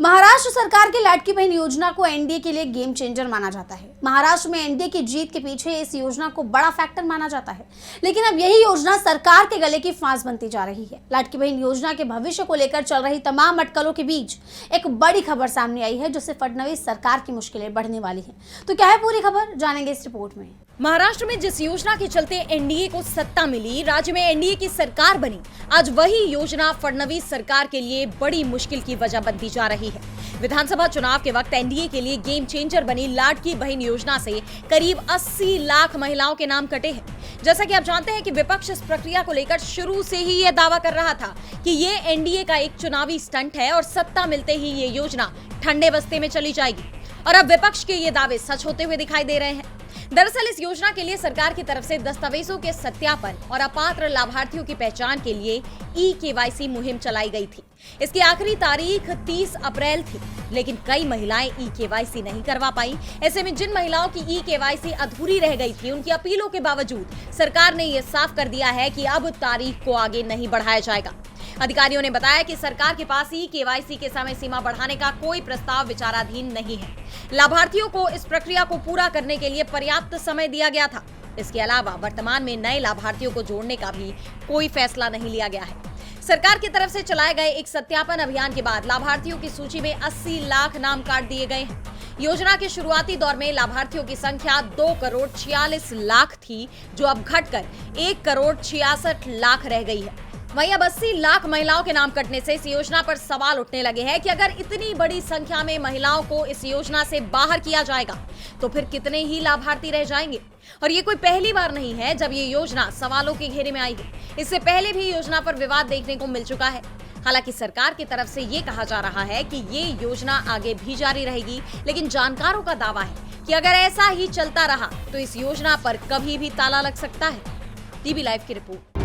महाराष्ट्र सरकार की लाडकी बहन योजना को एनडीए के लिए गेम चेंजर माना जाता है। महाराष्ट्र में एनडीए की जीत के पीछे इस योजना को बड़ा फैक्टर माना जाता है, लेकिन अब यही योजना सरकार के गले की फांस बनती जा रही है। लाडकी बहन योजना के भविष्य को लेकर चल रही तमाम अटकलों के बीच एक बड़ी खबर सामने आई है, जिससे फडणवीस सरकार की मुश्किलें बढ़ने वाली है। तो क्या है पूरी खबर, जानेंगे इस रिपोर्ट में। महाराष्ट्र में जिस योजना के चलते एनडीए को सत्ता मिली, राज्य में एनडीए की सरकार बनी, आज वही योजना फडणवीस सरकार के लिए बड़ी मुश्किल की वजह बनती जा रही है। विधानसभा चुनाव के वक्त एनडीए के लिए गेम चेंजर बनी लाडकी बहन योजना से करीब 80 लाख महिलाओं के नाम कटे हैं। जैसा कि आप जानते हैं कि विपक्ष इस प्रक्रिया को लेकर शुरू से ही यह दावा कर रहा था कि ये एनडीए का एक चुनावी स्टंट है और सत्ता मिलते ही ये योजना ठंडे बस्ते में चली जाएगी। और अब विपक्ष के ये दावे सच होते हुए दिखाई दे रहे हैं। दरअसल इस योजना के लिए सरकार की तरफ से दस्तावेजों के सत्यापन और अपात्र लाभार्थियों की पहचान के लिए ई-केवाईसी मुहिम चलाई गई थी। इसकी आखिरी तारीख 30 अप्रैल थी, लेकिन कई महिलाएं ई-केवाईसी नहीं करवा पाई। ऐसे में जिन महिलाओं की ई-केवाईसी अधूरी रह गई थी, उनकी अपीलों के बावजूद सरकार ने यह साफ कर दिया है कि अब तारीख को आगे नहीं बढ़ाया जाएगा। अधिकारियों ने बताया कि सरकार के पास ई-केवाईसी के समय सीमा बढ़ाने का कोई प्रस्ताव विचाराधीन नहीं है। लाभार्थियों को इस प्रक्रिया को पूरा करने के लिए पर्याप्त समय दिया गया था। इसके अलावा वर्तमान में नए लाभार्थियों को जोड़ने का भी कोई फैसला नहीं लिया गया है। सरकार की तरफ से चलाए गए एक सत्यापन अभियान के बाद लाभार्थियों की सूची में 80 लाख नाम काट दिए गए हैं। योजना के शुरुआती दौर में लाभार्थियों की संख्या 2 करोड़ 46 लाख थी, जो अब घटकर 1 करोड़ 66 लाख रह गई है। वहीं अब 80 लाख महिलाओं के नाम कटने से इस योजना पर सवाल उठने लगे हैं कि अगर इतनी बड़ी संख्या में महिलाओं को इस योजना से बाहर किया जाएगा तो फिर कितने ही लाभार्थी रह जाएंगे। और ये कोई पहली बार नहीं है जब ये योजना सवालों के घेरे में आई है। इससे पहले भी योजना पर विवाद देखने को मिल चुका है। हालांकि सरकार की तरफ से ये कहा जा रहा है कि ये योजना आगे भी जारी रहेगी, लेकिन जानकारों का दावा है कि अगर ऐसा ही चलता रहा तो इस योजना पर कभी भी ताला लग सकता है। टीवी लाइव की रिपोर्ट।